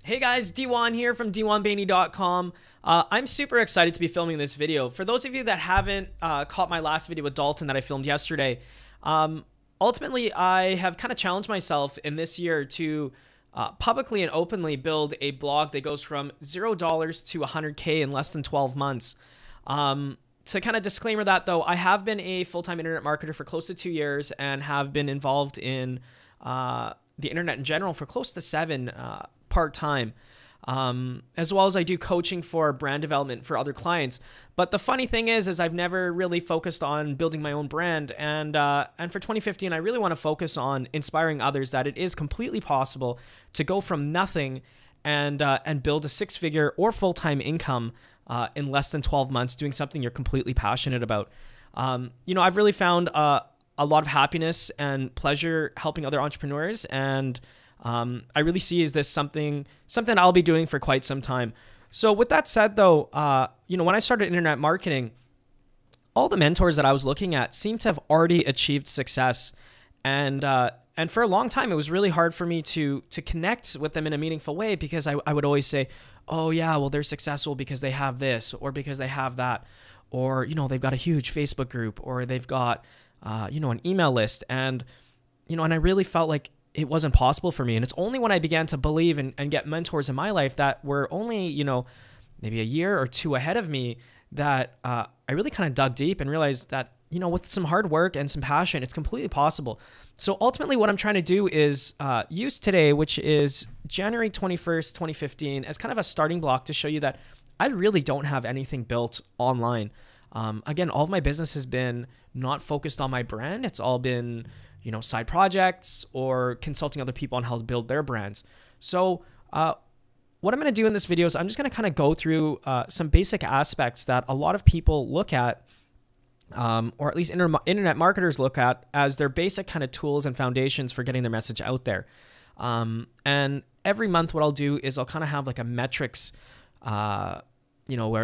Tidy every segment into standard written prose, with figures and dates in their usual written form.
Hey guys, Dewan here from dewanbayney.com. I'm super excited to be filming this video. For those of you that haven't caught my last video with Dalton that I filmed yesterday, ultimately I have kind of challenged myself in this year to publicly and openly build a blog that goes from $0 to 100K in less than 12 months. To kind of disclaimer that though, I have been a full-time internet marketer for close to 2 years and have been involved in the internet in general for close to 7 part-time, as well as I do coaching for brand development for other clients. But the funny thing is I've never really focused on building my own brand. And for 2015, I really want to focus on inspiring others that it is completely possible to go from nothing and build a 6-figure or full-time income in less than 12 months doing something you're completely passionate about. I've really found a lot of happiness and pleasure helping other entrepreneurs, and I really see is this something I'll be doing for quite some time. So with that said though, when I started internet marketing, all the mentors that I was looking at seemed to have already achieved success. And for a long time, it was really hard for me to connect with them in a meaningful way, because I would always say, oh yeah, well, they're successful because they have this, or because they have that, or, they've got a huge Facebook group, or they've got, an email list. And I really felt like it wasn't possible for me. And it's only when I began to believe and get mentors in my life that were only, maybe a year or 2 ahead of me, that I really kind of dug deep and realized that, with some hard work and some passion, it's completely possible. So ultimately what I'm trying to do is use today, which is January 21st, 2015, as kind of a starting block to show you that I really don't have anything built online. Again, all of my business has been not focused on my brand. It's all been side projects or consulting other people on how to build their brands. So what I'm going to do in this video is I'm just going to kind of go through some basic aspects that a lot of people look at, or at least internet marketers look at as their basic kind of tools and foundations for getting their message out there. And every month what I'll do is I'll kind of have like a metrics, or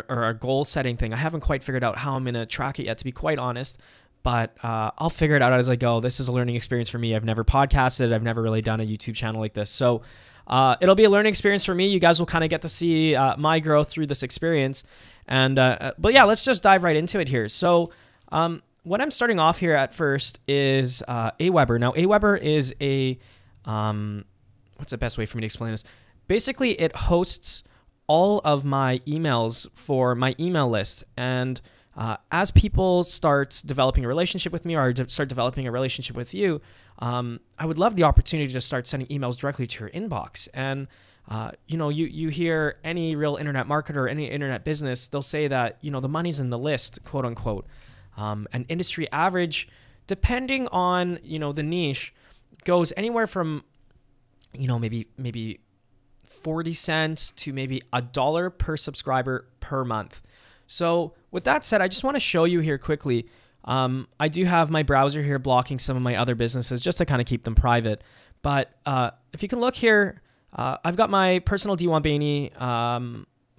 a goal setting thing. I haven't quite figured out how I'm going to track it yet, to be quite honest. But I'll figure it out as I go. This is a learning experience for me. I've never podcasted. I've never really done a YouTube channel like this. So it'll be a learning experience for me. You guys will kind of get to see my growth through this experience. And but yeah, let's just dive right into it here. So what I'm starting off here at first is Aweber. Now, Aweber is a, what's the best way for me to explain this? Basically, it hosts all of my emails for my email list. And as people start developing a relationship with me, or start developing a relationship with you, I would love the opportunity to start sending emails directly to your inbox. And, you hear any real internet marketer, any internet business, they'll say that, the money's in the list, quote unquote. An industry average, depending on, the niche, goes anywhere from, maybe 40 cents to maybe $1 per subscriber per month. So with that said, I just want to show you here quickly. I do have my browser here blocking some of my other businesses just to kind of keep them private. But if you can look here, I've got my personal Dewan Bayney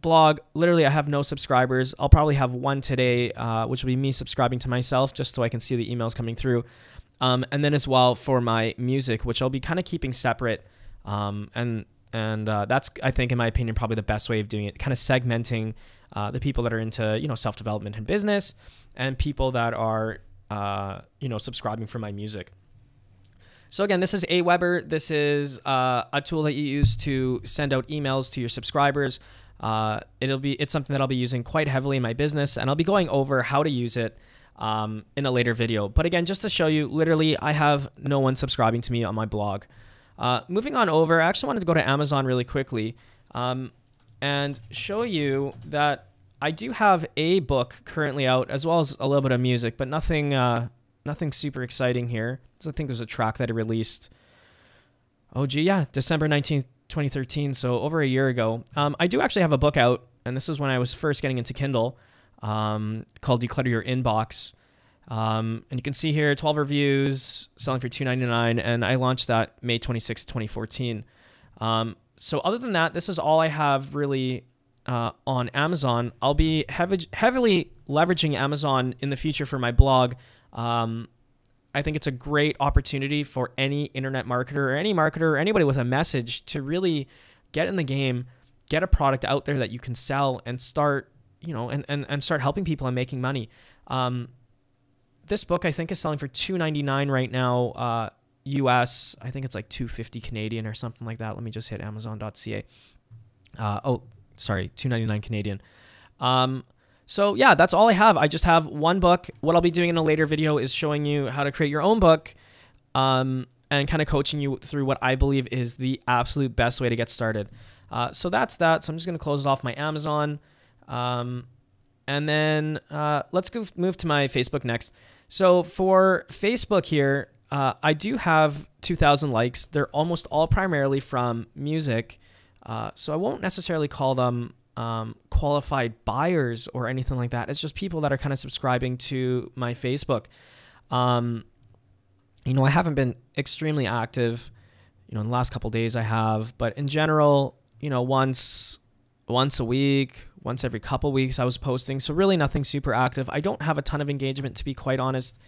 blog. Literally, I have no subscribers. I'll probably have one today, which will be me subscribing to myself just so I can see the emails coming through. And then as well for my music, which I'll be kind of keeping separate. And that's, I think, in my opinion, probably the best way of doing it, kind of segmenting the people that are into, self-development and business, and people that are, subscribing for my music. So again, this is Aweber. This is a tool that you use to send out emails to your subscribers. It's something that I'll be using quite heavily in my business, and I'll be going over how to use it in a later video. But again, just to show you, literally, I have no one subscribing to me on my blog. Moving on over, I actually wanted to go to Amazon really quickly. And show you that I do have a book currently out, as well as a little bit of music, but nothing super exciting here. So I think there's a track that I released, December 19th, 2013, so over a year ago. I do actually have a book out, and this is when I was first getting into Kindle, called Declutter Your Inbox. And you can see here 12 reviews, selling for $2.99, and I launched that May 26, 2014. So other than that, this is all I have really on Amazon. I'll be heavily leveraging Amazon in the future for my blog. I think it's a great opportunity for any internet marketer or any marketer or anybody with a message to really get in the game, get a product out there that you can sell and start, and start helping people and making money. This book I think is selling for $2.99 right now, US. I think it's like $2.50 Canadian or something like that. Let me just hit Amazon.ca. $2.99 Canadian. So yeah, that's all I have. I just have one book. What I'll be doing in a later video is showing you how to create your own book, and kind of coaching you through what I believe is the absolute best way to get started. So that's that. So I'm just going to close off my Amazon. And then let's move to my Facebook next. So for Facebook here, I do have 2,000 likes. They're almost all primarily from music. So I won't necessarily call them qualified buyers or anything like that. It's just people that are kind of subscribing to my Facebook. I haven't been extremely active, in the last couple of days I have, but in general, once a week, once every couple weeks I was posting. So really nothing super active. I don't have a ton of engagement, to be quite honest.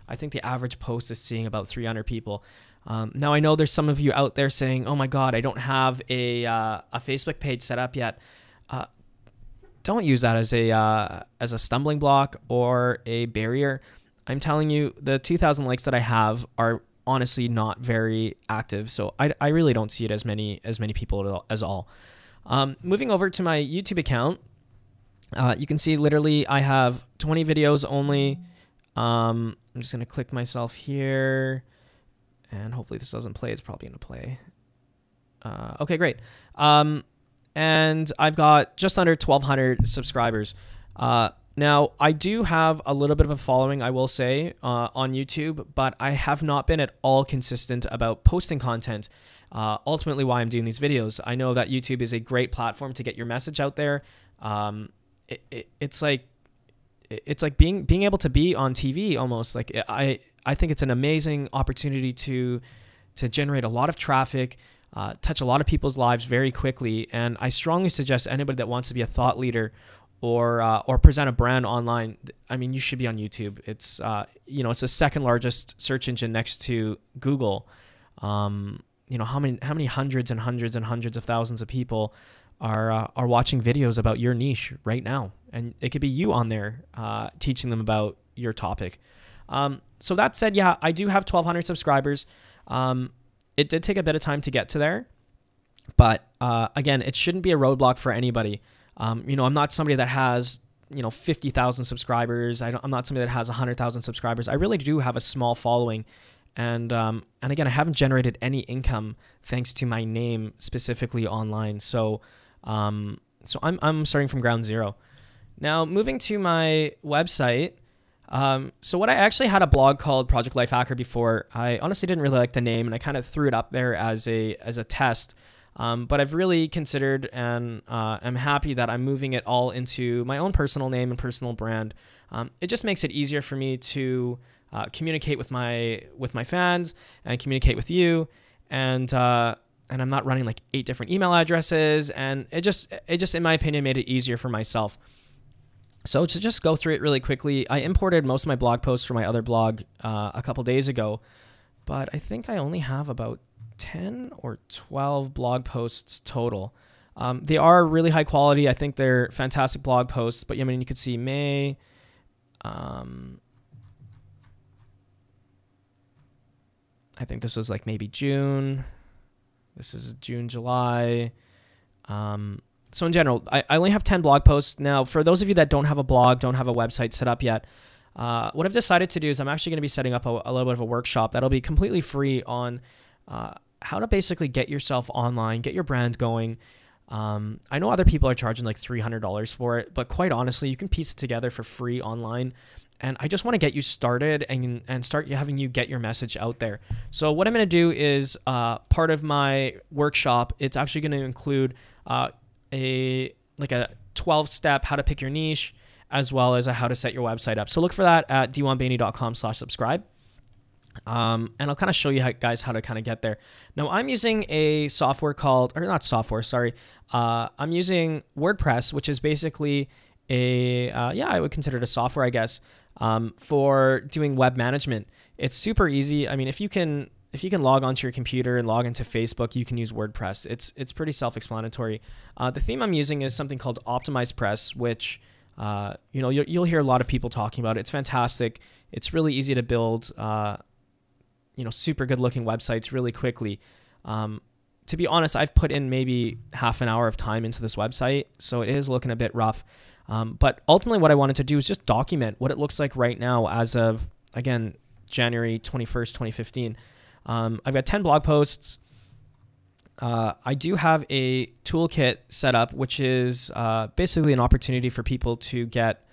I think the average post is seeing about 300 people. Now I know there's some of you out there saying, oh my God, I don't have a Facebook page set up yet. Don't use that as a stumbling block or a barrier. I'm telling you, the 2,000 likes that I have are honestly not very active. So I really don't see it as many people as all. Moving over to my YouTube account, you can see literally I have 20 videos only. I'm just going to click myself here and hopefully this doesn't play. It's probably going to play. Okay, great. And I've got just under 1,200 subscribers. Now, I do have a little bit of a following, I will say, on YouTube, but I have not been at all consistent about posting content. Ultimately, why I'm doing these videos. I know that YouTube is a great platform to get your message out there. It's like being able to be on TV almost. Like I think it's an amazing opportunity to generate a lot of traffic, touch a lot of people's lives very quickly. And I strongly suggest anybody that wants to be a thought leader or present a brand online, I mean, you should be on YouTube. It's it's the second largest search engine next to Google. How many hundreds and hundreds and hundreds of thousands of people are watching videos about your niche right now, and it could be you on there teaching them about your topic. So that said, yeah, I do have 1,200 subscribers. It did take a bit of time to get to there, but again, it shouldn't be a roadblock for anybody. I'm not somebody that has 50,000 subscribers. I'm not somebody that has 100,000 subscribers. I really do have a small following. And again, I haven't generated any income thanks to my name specifically online. So I'm starting from ground zero. Now, moving to my website. So what I actually had a blog called Project Life Hacker before. I honestly didn't really like the name, and I kind of threw it up there as a test. But I've really considered and I'm happy that I'm moving it all into my own personal name and personal brand. It just makes it easier for me to communicate with my fans and communicate with you, and I'm not running like 8 different email addresses, and it just in my opinion made it easier for myself. So to just go through it really quickly, I imported most of my blog posts from my other blog a couple days ago, but I think I only have about 10 or 12 blog posts total. They are really high quality. I think they're fantastic blog posts, but I mean, you could see May. I think this was like maybe June. This is June, July. So in general, I only have 10 blog posts. Now, for those of you that don't have a blog, don't have a website set up yet, what I've decided to do is I'm actually going to be setting up a little bit of a workshop that'll be completely free on how to basically get yourself online, get your brand going. I know other people are charging like $300 for it, but quite honestly, you can piece it together for free online. And I just want to get you started and start having you get your message out there. So what I'm going to do is part of my workshop, it's actually going to include a 12-step how to pick your niche, as well as a how to set your website up. So look for that at dewanbayney.com/subscribe. And I'll kind of show you guys how to kind of get there. Now I'm using a software called, or not software, sorry. I'm using WordPress, which is basically I would consider it a software, I guess, for doing web management. It's super easy. I mean, if you can if you can log onto your computer and log into Facebook, you can use WordPress. It's pretty self-explanatory. The theme I'm using is something called Optimized Press, which you'll hear a lot of people talking about it. It's fantastic. It's really easy to build, super good looking websites really quickly. To be honest, I've put in maybe half an hour of time into this website, so it is looking a bit rough. But ultimately what I wanted to do is just document what it looks like right now as of, again, January 21st, 2015. I've got 10 blog posts. I do have a toolkit set up, which is basically an opportunity for people to get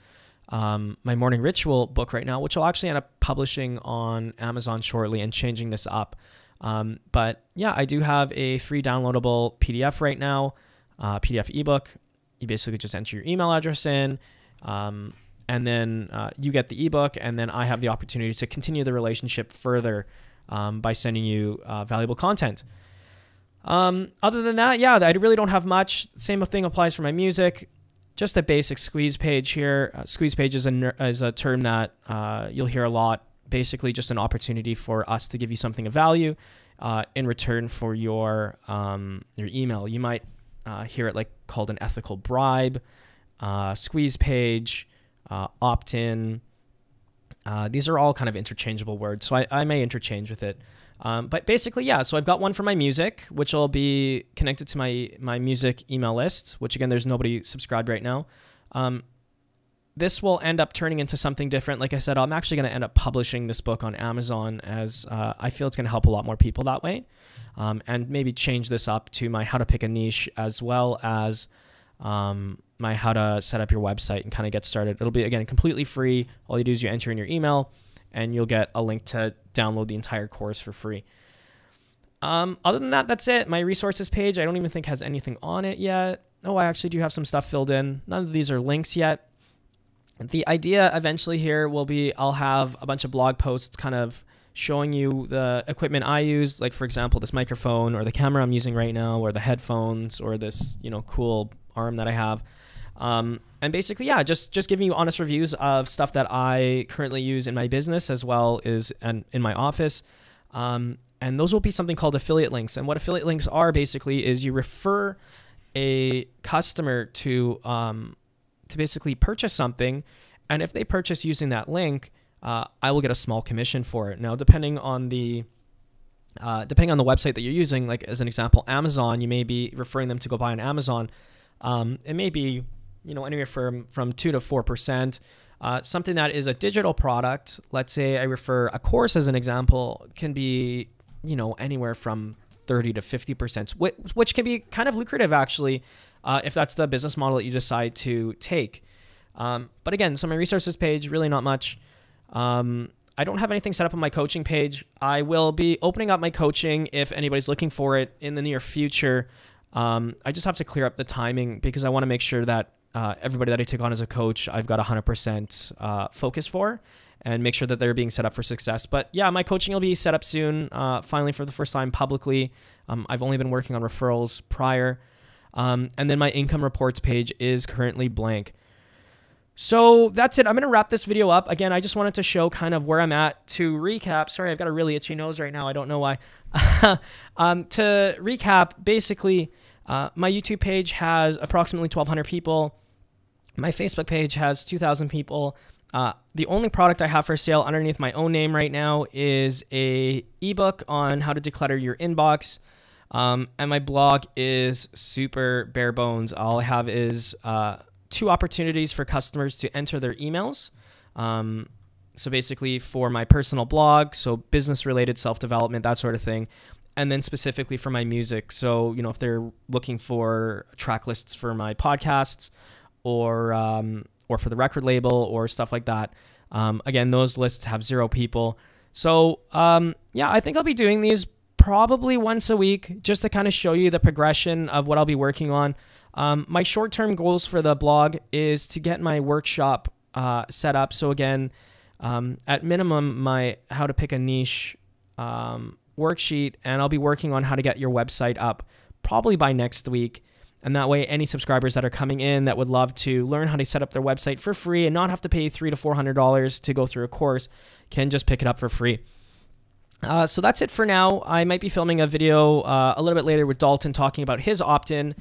my Morning Ritual book right now, which I'll actually end up publishing on Amazon shortly and changing this up. But yeah, I do have a free downloadable PDF right now, PDF ebook. You basically just enter your email address in, and then you get the ebook, and then I have the opportunity to continue the relationship further by sending you valuable content. Other than that, yeah, I really don't have much. Same thing applies for my music. Just a basic squeeze page here. Squeeze page is a term that you'll hear a lot. Basically, just an opportunity for us to give you something of value in return for your email. You might hear it called an ethical bribe, squeeze page, opt-in. These are all kind of interchangeable words, so I may interchange with it. But basically, yeah, so I've got one for my music, which will be connected to my music email list, which again, there's nobody subscribed right now. This will end up turning into something different. Like I said, I'm actually going to end up publishing this book on Amazon, as I feel it's going to help a lot more people that way. And maybe change this up to my how to pick a niche, as well as my how to set up your website and kind of get started. It'll be, again, completely free. All you do is you enter in your email and you'll get a link to download the entire course for free. Other than that, that's it. My resources page, I don't even think has anything on it yet. Oh, I actually do have some stuff filled in. None of these are links yet. The idea eventually here will be I'll have a bunch of blog posts kind of showing you the equipment I use, like for example, this microphone or the camera I'm using right now, or the headphones, or this, cool arm that I have. And basically, yeah, just giving you honest reviews of stuff that I currently use in my business as well as in my office. And those will be something called affiliate links. And what affiliate links are basically is you refer a customer to basically purchase something. And if they purchase using that link, I will get a small commission for it. Now, depending on the website that you're using, like as an example, Amazon, you may be referring them to go buy on Amazon. It may be, anywhere from 2 to 4%. Something that is a digital product, let's say I refer a course as an example, can be, anywhere from 30 to 50%, which can be kind of lucrative actually, if that's the business model that you decide to take. But again, so my resources page, really not much. I don't have anything set up on my coaching page. I will be opening up my coaching if anybody's looking for it in the near future. I just have to clear up the timing because I want to make sure that everybody that I take on as a coach, I've got 100% focus for, and make sure that they're being set up for success. But yeah, my coaching will be set up soon, finally for the first time publicly. I've only been working on referrals prior. And then my income reports page is currently blank. So that's it. I'm going to wrap this video up. Again, I just wanted to show kind of where I'm at. To recap, sorry, I've got a really itchy nose right now. I don't know why. To recap, basically, my YouTube page has approximately 1,200 people. My Facebook page has 2,000 people. The only product I have for sale underneath my own name right now is a ebook on how to declutter your inbox. And my blog is super bare bones. All I have is 2 opportunities for customers to enter their emails. So basically for my personal blog, so business related, self-development, that sort of thing. And then specifically for my music. So, if they're looking for track lists for my podcasts or for the record label or stuff like that. Again, those lists have 0 people. So yeah, I think I'll be doing these probably once a week just to kind of show you the progression of what I'll be working on. My short-term goals for the blog is to get my workshop set up. So again, at minimum, my how to pick a niche worksheet, and I'll be working on how to get your website up probably by next week. And that way, any subscribers that are coming in that would love to learn how to set up their website for free and not have to pay $300 to $400 to go through a course can just pick it up for free. So that's it for now. I might be filming a video a little bit later with Dalton talking about his opt-in,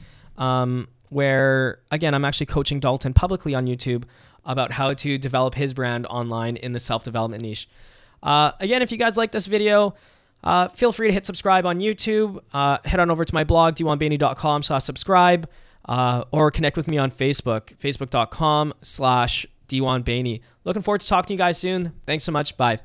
where, again, I'm actually coaching Dalton publicly on YouTube about how to develop his brand online in the self-development niche. Again, if you guys like this video, feel free to hit subscribe on YouTube. Head on over to my blog, dewanbayney.com/subscribe, or connect with me on Facebook, facebook.com/Dewan Bayney. Looking forward to talking to you guys soon. Thanks so much. Bye.